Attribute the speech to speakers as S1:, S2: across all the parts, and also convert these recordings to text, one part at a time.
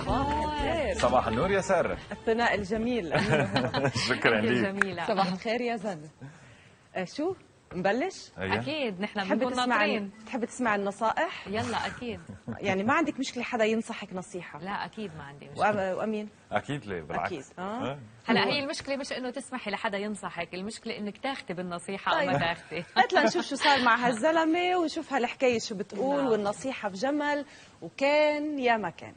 S1: صباح الخير.
S2: صباح النور يا سارة.
S1: الثناء الجميل.
S2: شكرا لك.
S1: صباح الخير يا زلمة. شو نبلش؟
S3: اكيد نحن بنكون ناطرين.
S1: تحب تسمع النصائح؟
S3: يلا اكيد.
S1: يعني ما عندك مشكلة حدا ينصحك نصيحة؟
S3: لا اكيد ما عندي مشكلة.
S1: وامين؟
S2: اكيد ليه بالعكس.
S1: اكيد.
S3: هلا هي المشكلة مش انه تسمحي لحدا ينصحك، المشكلة انك تاخذي بالنصيحة او
S1: طيب.
S3: ما تاخذي.
S1: هات لنشوف شو صار مع هالزلمة ونشوف هالحكاية شو بتقول. والنصيحة بجمل. وكان يا ما كان.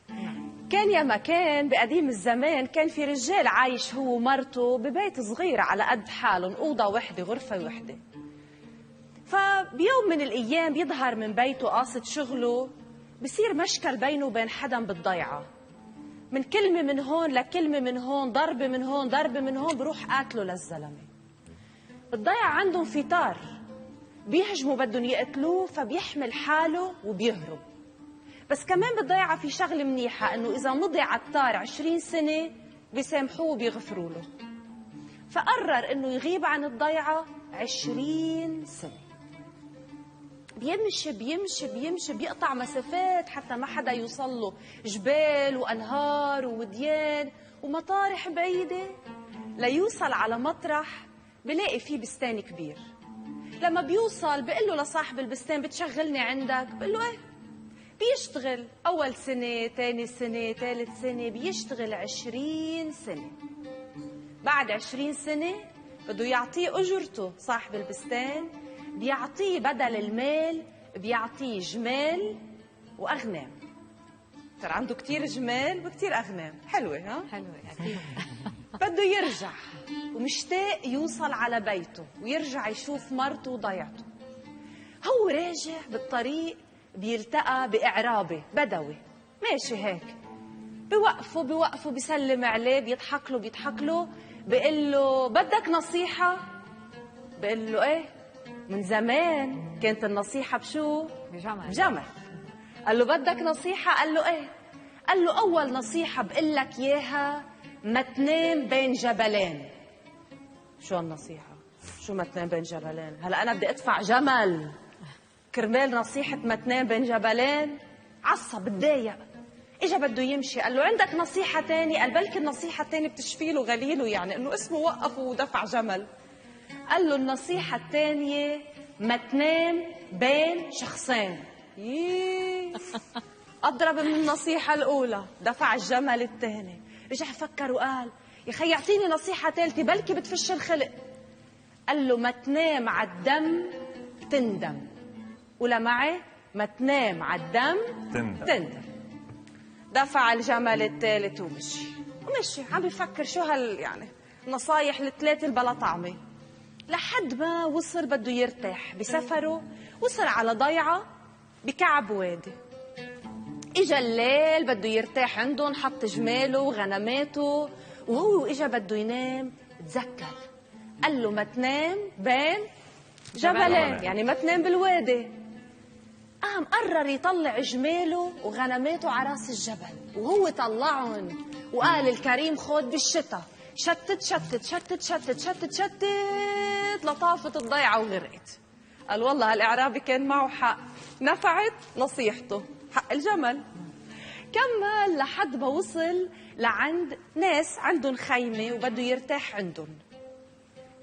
S1: كان يا ما كان بقديم الزمان كان في رجال عايش هو ومرته ببيت صغير على قد حالهم، أوضة وحدة غرفة وحدة. فبيوم من الأيام بيظهر من بيته قاصد شغله، بصير مشكل بينه وبين حدا بالضيعة، من كلمة من هون لكلمة من هون، ضربة من هون ضربة من هون، بروح قاتله للزلمة. بالضيعة عندهم فتار بيهجموا بدهم يقتلوه، فبيحمل حاله وبيهرب. بس كمان بالضيعة في شغلة منيحة، إنه إذا مضي على التار 20 سنة بيسامحوه وبيغفروا له. فقرر إنه يغيب عن الضيعة 20 سنة. بيمشي بيمشي بيمشي بيقطع مسافات حتى ما حدا يوصل له، جبال وأنهار ووديان ومطارح بعيدة، ليوصل على مطرح بلاقي فيه بستان كبير. لما بيوصل بيقول له لصاحب البستان بتشغلني عندك؟ بيقول له ايه. بيشتغل أول سنة، تاني سنة، ثالث سنة، بيشتغل 20 سنة. بعد 20 سنة بده يعطيه أجرته صاحب البستان، بيعطيه بدل المال بيعطيه جمال وأغنام. صار عنده كتير جمال وكتير أغنام. حلوة ها؟
S3: حلوة أكيد.
S1: بده يرجع ومشتاق يوصل على بيته ويرجع يشوف مرته وضيعته. هو راجع بالطريق بيلتقى بإعرابي بدوي ماشي هيك، بيوقفوا بيسلم عليه، بيضحك له بيقول له بدك نصيحة؟ بيقول له ايه، من زمان كانت النصيحة بشو؟ بجمل. قال له بدك نصيحة؟ قال له ايه. قال له أول نصيحة بقول لك إياها، ما تنام بين جبلين. شو النصيحة؟ شو ما تنام بين جبلين؟ هلا أنا بدي أدفع جمل كرمال نصيحة ما تنام بين جبلين؟ عصب تضايق، اجا بده يمشي. قال له عندك نصيحة تاني؟ قال بلكي النصيحة التانية بتشفي له غليله، يعني انه اسمه وقف ودفع جمل. قال له النصيحة التانية ما تنام بين شخصين. أضرب من النصيحة الأولى، دفع الجمل الثاني. رجع فكر وقال يا خي يعطيني نصيحة ثالثة بلكي بتفش الخلق. قال له ما تنام على الدم تندم. ولا معي ما تنام على الدم تندم. دفع الجمل الثالث ومشي عم بيفكر شو يعني نصايح الثلاثة البلا طعمة، لحد ما وصل بده يرتاح بسفره. وصل على ضيعة بكعب وادي. اجا الليل بده يرتاح عندهم، حط جماله وغنماته، وهو اجا بده ينام تذكر قال له ما تنام بين جبلين، يعني ما تنام بالوادي. قام قرر يطلع جماله وغنماته على راس الجبل، وهو طلعهم وقال الكريم خود بالشتاء. شتت شتت شتت شتت شتت شتت لطافت الضيعة وغرقت. قال والله هالإعرابي كان معه حق، نفعت نصيحته، حق الجمل. كمل لحد ما وصل لعند ناس عندهم خيمة وبده يرتاح عندهم.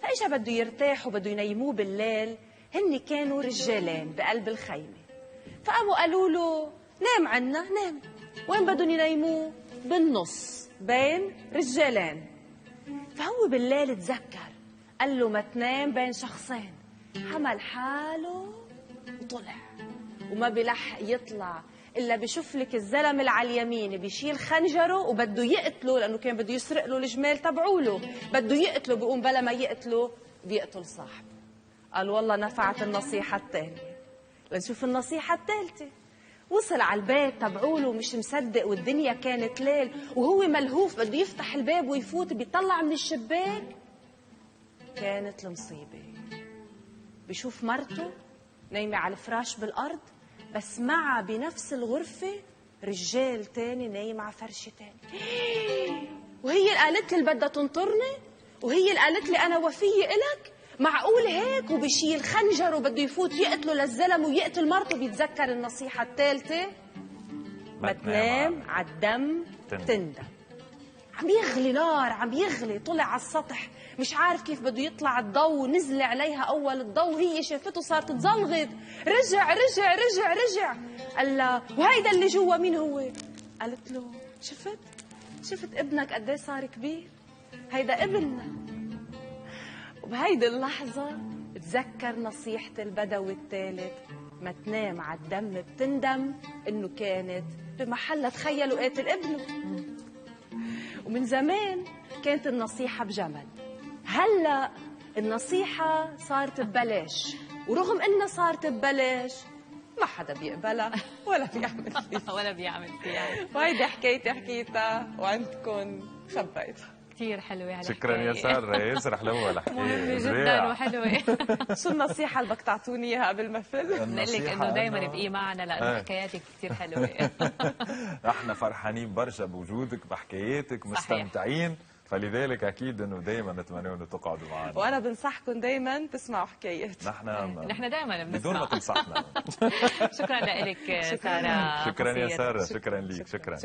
S1: فإجا بده يرتاح وبده ينيموه بالليل. هن كانوا رجالين بقلب الخيمة، فقاموا قالوا له نام عنا. نام. وين بدهم ينيموه؟ بالنص بين رجالين. فهو بالليل تذكر قال له ما تنام بين شخصين. حمل حاله وطلع، وما بلحق يطلع إلا بشوف لك الزلم اللي على اليمين بيشيل خنجره وبده يقتله، لأنه كان بده يسرق له الجمال تبعوله، بده يقتله. بيقوم بلا ما يقتله بيقتل صاحبه. قال والله نفعت النصيحة الثانية. لنشوف النصيحة الثالثة. وصل على البيت تبعوله ومش مصدق، والدنيا كانت ليل وهو ملهوف بده يفتح الباب ويفوت. بيطلع من الشباك، كانت المصيبة. بيشوف مرته نايمة على الفراش بالأرض، بس معها بنفس الغرفة رجال تاني نايم على فرشة تاني. وهي اللي قالت لي اللي بدها تنطرني، وهي اللي قالت لي أنا وفية إلك. معقول هيك؟ وبشيل خنجر وبده يفوت يقتله للزلم ويقتل مرته. بيتذكر النصيحة الثالثة. ما تنام على الدم تندم. عم يغلي نار، عم يغلي، طلع على السطح مش عارف كيف بده يطلع الضوء، نزل عليها أول الضوء، هي شافته صارت تزلغط، رجع رجع رجع رجع. قال لها وهيدا اللي جوا مين هو؟ قالت له شفت ابنك قد ايه صار كبير؟ هيدا ابننا. وبهيدي اللحظة تذكر نصيحة البدوي الثالث، ما تنام على الدم بتندم، انه كانت بمحلها تخيلوا قاتل ابنه. ومن زمان كانت النصيحة بجمل، هلا النصيحة صارت ببلاش، ورغم انها صارت ببلاش ما حدا بيقبلها ولا بيعمل فيها
S3: ولا بيعمل فيها.
S1: وهيدي حكايتي حكيتها وعندكم خبيتها.
S3: كثير حلوة يعني.
S2: شكرا يا سارة، ياسر حلوة الحكاية.
S3: مهمة جدا وحلوة.
S1: شو النصيحة اللي بدك تعطوني اياها قبل ما فل؟
S3: بنقول لك انه دائما ابقي معنا لانه حكاياتك كثير حلوة.
S2: احنا فرحانين برشا بوجودك بحكاياتك، مستمتعين، فلذلك اكيد انه دائما نتمنى انه تقعدوا معنا.
S1: وانا بنصحكم دائما تسمعوا حكايات.
S3: نحن دائما بنسمع
S2: بدون ما تنصحنا.
S3: شكرا لك سارة.
S2: شكرا يا سارة، شكرا لك، شكرا.